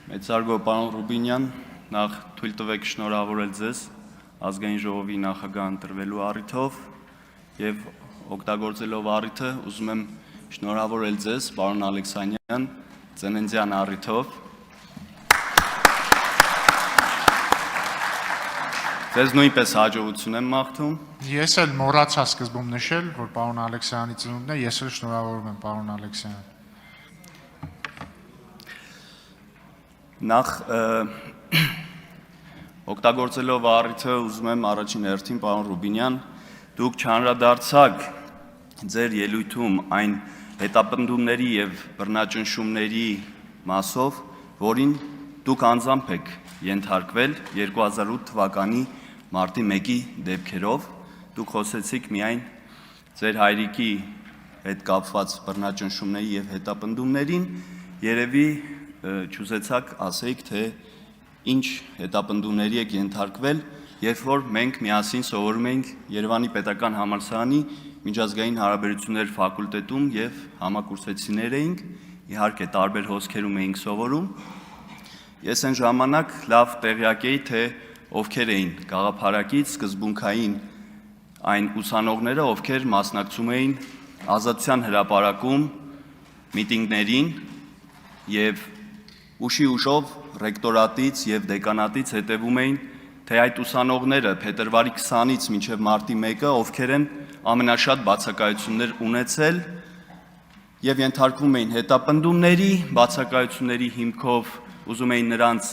Մեծարգո պարոն Ռուբինյան, նախ թույլ տվեք շնորհավորել ձեզ ազգային ժողովի նախագահ ընտրվելու առիթով եւ օգտագործելով առիթը ուզում եմ շնորհավորել ձեզ պարոն Ալեքսանյան ծննդյան առիթով։ Ձեզ նույնպես հաջողություն եմ մաղթում։ Ես էլ մոռացա սկզբում նշել, որ պարոն Ալեքսյանի ծնունդն է, ես էլ շնորհավորում եմ պարոն Ալեքսյանին։ Նախ օգտագործելով առիթը ուզում եմ առաջին հերթին պարոն Ռուբինյան, դուք չանդրադարձաք ձեր ելույթում այն հետապնդումների եւ բռնաճնշումների մասով, որին դուք անձամբ եք ենթարկվել 2008 թվականի մարտի 1-ի դեպքերով, դուք խոսեցիք միայն ձեր հայրիկի հետ կապված բռնաճնշումների եւ հետապնդումներին, երևի չուզեցաք ասեիք, թե ինչ հետապնդումների եք ենթարկվել, երբ որ մենք միասին սովորում էինք Երևանի պետական համալսարանի միջազգային հարաբերություններ ֆակուլտետում եւ համակուրսեցիներ էինք, իհարկե տարբեր հոսքերում էինք սովորում։ Ես այն ժամանակ լավ տեղյակ էի, թե ովքեր էին գաղափարակից սկզբունքային այն ուսանողները, ովքեր մասնակցում էին Ազատության հրապարակում միտինգներին եւ ուշով ռեկտորատից եւ դեկանատից հետևում էին, թե այդ ուսանողները փետրվարի 20-ից մինչեւ մարտի 1-ը ովքեր են ամենաշատ բացակայություններ ունեցել եւ ենթարկվում էին հետապնդումների, բացակայությունների հիմքով ուզում էին նրանց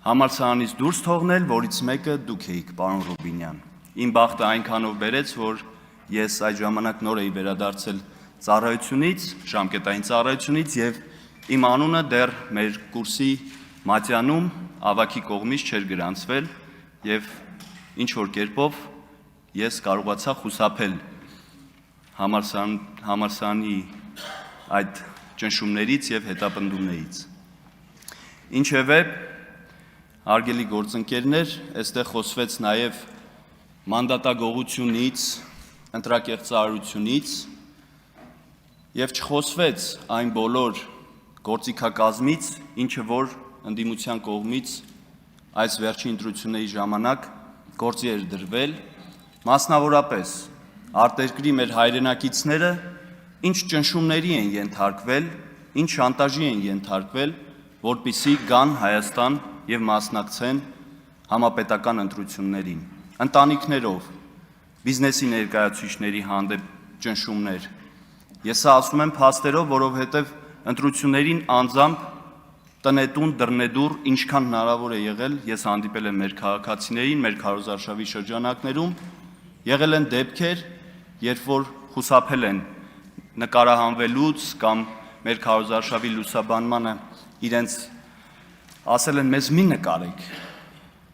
համալսարանից դուրս թողնել, որից մեկը դուք էիք, պարոն Ռուբինյան։ Իմ բախտը այնքանով բերեց, որ ես այդ ժամանակ նոր էի վերադարձել ծառայությունից, ժամկետային ծառայությունից եւ իմ անունը դեռ մեր կուրսի մատյանում ավագի կողմից չէր գրանցվել եւ ինչ որ կերպով ես կարողացա խուսափել համալսարանի այդ ճնշումներից եւ հետապնդումներից։ Ինչևէ, հարգելի գործընկերներ, այստեղ խոսվեց նաեւ մանդատագողությունից, ընտրակեղծարարությունից եւ չխոսվեց այն բոլոր գործիքակազմից, ինչը որ ընդդիմության կողմից այս վերջին ընտրությունների ժամանակ գործի էր դրվել, մասնավորապես արտերկրի մեր հայրենակիցները ինչ ճնշումների են ենթարկվել, ինչ շանտաժի են ենթարկվել, որպեսզի գան Հայաստան եւ մասնակցեն համապետական ընտրություններին, ընտանիքներով, բիզնեսի ներկայացուցիչների հանդեպ ճնշումներ։ Ես սա ասում եմ փաստերով, որովհետեւ ընտրություններին անձամբ տնետուն դռնեդուռ ինչքան հնարավոր է եղել, ես հանդիպել եմ մեր քաղաքացիներին, մեր քարոզարշավի շրջանակներում, եղել են դեպքեր, երբ որ խուսափել են նկարահանվելուց կամ մեր քարոզարշավի լուսաբանմանը իրենց ասել են մեզ մի նկարեք,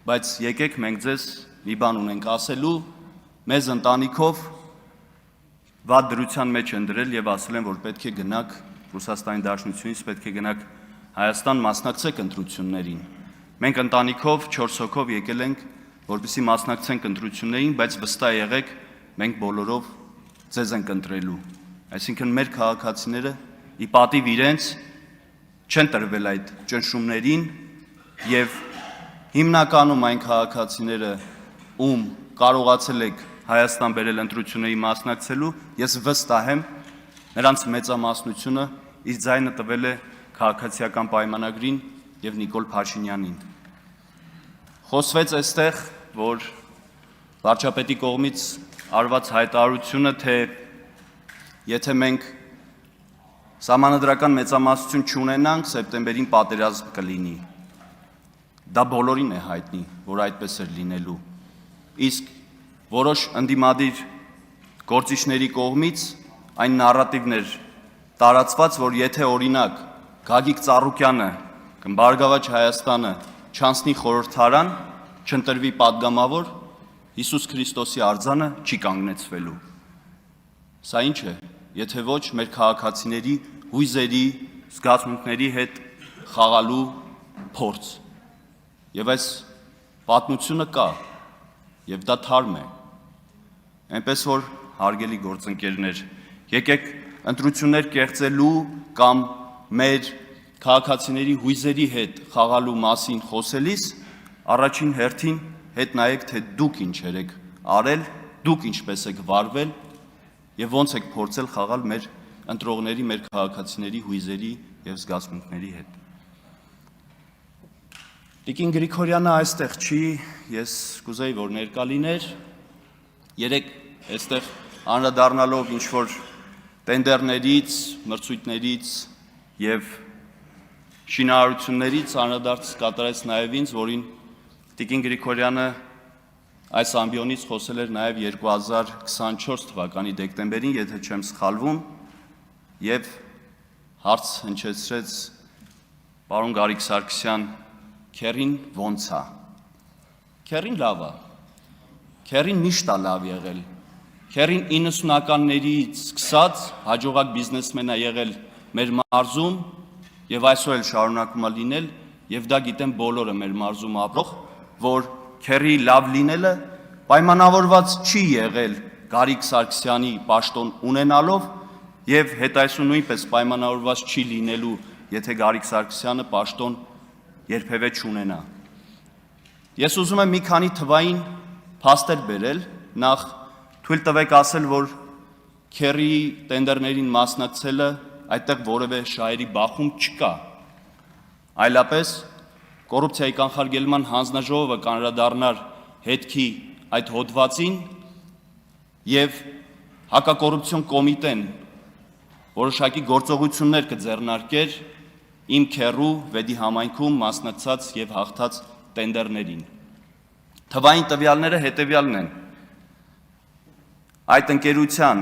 բայց եկեք մենք ձեզ մի բան ունենք ասելու, մեզ ընտանիքով վատ դրության մեջ են դրել եւ ասել են, որ պետք է գնաք Ռուսաստանի Դաշնությունից պետք է գնաք Հայաստան մասնակցեք ընտրություններին։ Մենք ընտանիքով 4 հոգով եկել ենք, որպեսզի մասնակցենք ընտրություններին, բայց վստահ եղեք, մենք բոլորով ձեզ ենք ընտրելու։ Այսինքն մեր քաղաքացիները ի պատիվ իրենց չեն տրվել այդ ճնշումներին եւ հիմնականում այն քաղաքացիները, ում կարողացել եք Հայաստան բերել ընտրությունների մասնակցելու, ես վստահ եմ, նրանց մեծամասնությունը իր ձայնը տվել է քաղաքացիական պայմանագրին եւ Նիկոլ Փաշինյանին։ Խոսվեց այստեղ, որ վարչապետի կողմից արված հայտարարությունը, թե եթե մենք սահմանադրական մեծամասնություն չունենանք, սեպտեմբերին պատերազմ կլինի։ Դա բոլորին է հայտնի, որ այդպես էր լինելու։ Իսկ որոշ ընդդիմադիր գործիչների կողմից այն նարատիվներ տարածված, որ եթե օրինակ Գագիկ Ծառուկյանը կամ Բարգավաճ Հայաստանը չանցնի խորհրդարան, չընտրվի падգամավոր, Հիսուս Քրիստոսի արձանը չի կանգնեցվելու։ Սա ինչ է, եթե ոչ մեր քաղաքացիների հույզերի, զգացմունքների հետ խաղալու փորձ։ Եվ այս պատմությունը կա, եւ դա թարմ է։ Այնպես որ հարգելի գործընկերներ, եկեք ընտրություններ կեղծելու կամ մեր քաղաքացիների հույզերի հետ խաղալու մասին խոսելիս առաջին հերթին հետ նայեք, թե դուք ինչեր եք արել, դուք ինչպես եք վարվել եւ ոնց եք փորձել խաղալ մեր ընտրողների, մեր քաղաքացիների հույզերի եւ զգացմունքների հետ։ Տիկին Գրիգորյանը այստեղ չի, ես կուզեի, որ ներկա լիներ, երեք այստեղ անդրադառնալով ինչ-որ տենդերներից, մրցույթներից եւ շինարարություններից անդրադարձ կատարեց նաեւ ինձ, որին Տիկին Գրիգորյանը այս ամբիոնից խոսել էր նաեւ 2024 թվականի դեկտեմբերին, եթե չեմ սխալվում, եւ հարց հնչեցրեց պարոն Գարիկ Սարգսյան, քերին ոնց է։ Քերին լավ է։ Քերին միշտ է լավ եղել։ Քերին 90-ականներից սկսած հաջողակ բիզնեսմեն է եղել մեր մարզում եւ այսօր էլ շարունակում է լինել եւ դա գիտեն բոլորը մեր մարզում ապրող, որ քերի լավ լինելը պայմանավորված չի եղել Գարիկ Սարգսյանի պաշտոն ունենալով եւ հետայսու նույնպես պայմանավորված չի լինելու, եթե Գարիկ Սարգսյանը պաշտոն երբևէ չունենա։ Ես ուզում եմ մի քանի թվային փաստեր բերել, նախ թույլ տվեք ասել, որ քերի տենդերներին մասնակցելը այդտեղ որևէ շահերի բախում չկա։ Այլապես կոռուպցիայի կանխարգելման հանձնաժողովը կանրադառնար հետքի այդ հոդվածին եւ հակակոռուպցիոն կոմիտեն որոշակի գործողություններ կձեռնարկեր իմ քերու վեդի համայնքում մասնակցած եւ հաղթած տենդերներին։ Թվային տվյալները հետեւյալն են։ Այդ ընկերության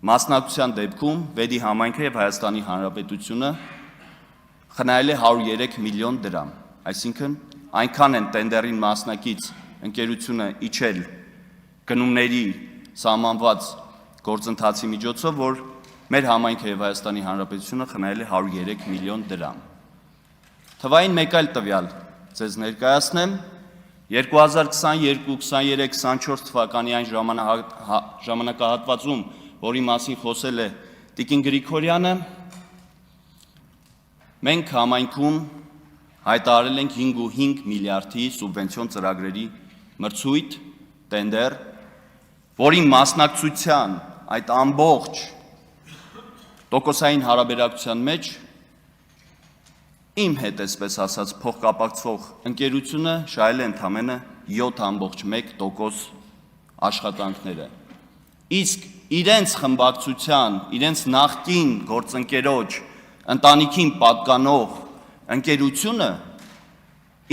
մասնակցության դեպքում վեդի համայնքը եւ Հայաստանի Հանրապետությունը խնայել է 103 միլիոն դրամ, այսինքն այնքան են տենդերին մասնակից ընկերությունը իջել գնումների սահմանված գործընթացի միջոցով, որ մեր համայնքը եւ Հայաստանի Հանրապետությունը խնայել է 103 միլիոն դրամ։ Թվային մեկ այլ տվյալ ձեզ ներկայացնեմ 2022, 23, 24 թվականի այն ժամանակահատվածում, որի մասին խոսել է Տիկին Գրիգորյանը, մենք համայնքում հայտարարել ենք 5.5 միլիարդի սուբվենցիոն ծրագրերի մրցույթ, տենդեր, որի մասնակցության այդ ամբողջ տոկոսային հարաբերակցության մեջ իմ հետ այսպես ասած փոխկապակցվող ընկերությունը շահել է ընդամենը 7.1% աշխատանքները։ Իսկ իրենց խմբակցության, իրենց նախկին գործընկերոջ ընտանիքին պատկանող ընկերությունը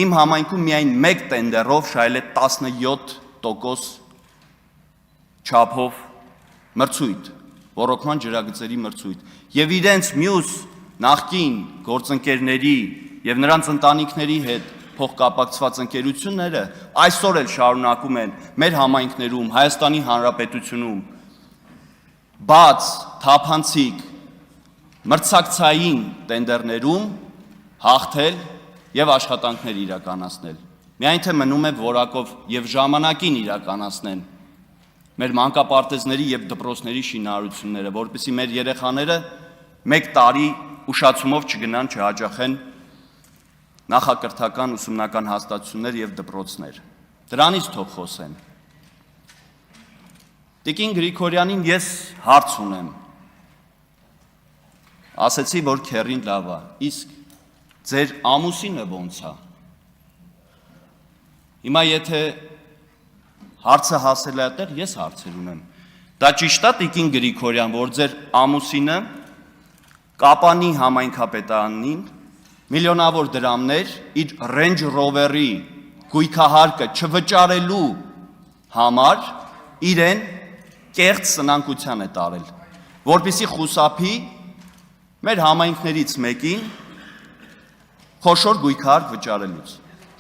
իմ համայնքում միայն մեկ տենդերով շահել է 17% չափով մրցույթ, ռոռոկման ջրագծերի մրցույթ, եւ իրենց մյուս նախկին գործընկերների եւ նրանց ընտանիքների հետ փոխկապակցված ընկերությունները այսօր էլ շարունակում են մեր համայնքներում, Հայաստանի Հանրապետությունում բաց, թափանցիկ, մրցակցային տենդերներում հաղթել եւ աշխատանքներ իրականացնել։ Միայն թե մնում է որակով եւ ժամանակին իրականացնեն մեր մանկապարտեզների եւ դպրոցների շինարարությունները, որպեսզի մեր երեխաները մեկ տարի ուշացումով չգնան չհաջախեն նախակրթական ուսումնական հաստատություններ եւ դպրոցներ։ Դրանից թող խոսեն։ Տիկին Գրիգորյանին ես հարց ունեմ։ Ասեցի, որ քերին լավ է, իսկ ձեր ամուսինը ոնց է։ Հիմա եթե հարցը հասել է այդտեղ, ես հարցեր ունեմ։ Դա ճիշտ է, Տիկին Գրիգորյան, որ ձեր ամուսինը Կապանի համայնքապետարանին միլիոնավոր դրամներ իր Range Rover-ի գույքահարկը չվճարելու համար իրեն կեղծ սնանկության է տարել, որպեսզի խուսափի մեր համայնքներից մեկին խոշոր գույքահարկ վճարելուց։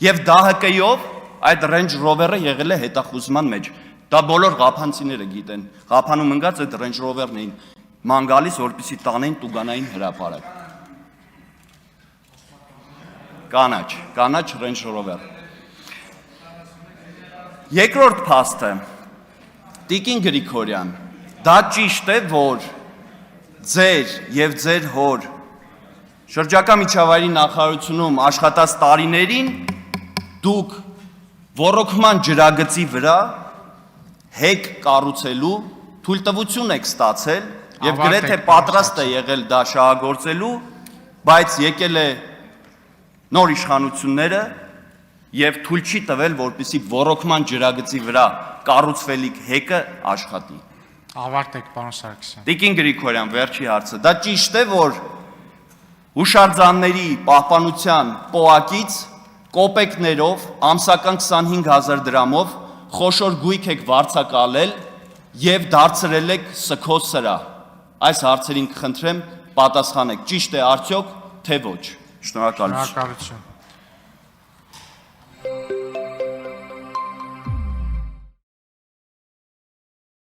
Եվ ԴՀԿ-ով այդ Range Rover-ը եղել է հետախուզման մեջ։ Դա բոլոր ղափանցիները գիտեն։ Ղափանում ընկած այդ Range Rover-ն էին ման գալիս, որպեսզի տանեն Տուգանային հրապարակ։ Կանաչ Range Rover։ Երկրորդ փաստը, Տիկին Գրիգորյան, դա ճիշտ է, որ ձեր եւ ձեր հոր Շրջակա միջավայրի նախարարությունում աշխատած տարիներին դուք ոռոգման ջրագծի վրա հեկ կառուցելու թույլտվություն եք ստացել եւ գրեթե պատրաստ է եղել դա շահագործելու, բայց եկել է նոր իշխանությունները եւ թույլ չի տվել, որպեսզի ոռոգման ջրագծի վրա կառուցվելիք հեկը աշխատի։ Ավարտեք, պարոն Սարգսյան։ Տիկին Գրիգորյան, վերջի հարցը։ Դա ճիշտ է, որ հուշարձանների պահպանության պոակից կոպեկներով ամսական 25,000 դրամով խոշոր գույք եք վարձակալել եւ դարձրել եք սքո սրահ։ Այս հարցերին կխնդրեմ պատասխանեք, ճիշտ է արդյոք, թե ոչ։ Շնորհակալություն։ Շնորհակալություն։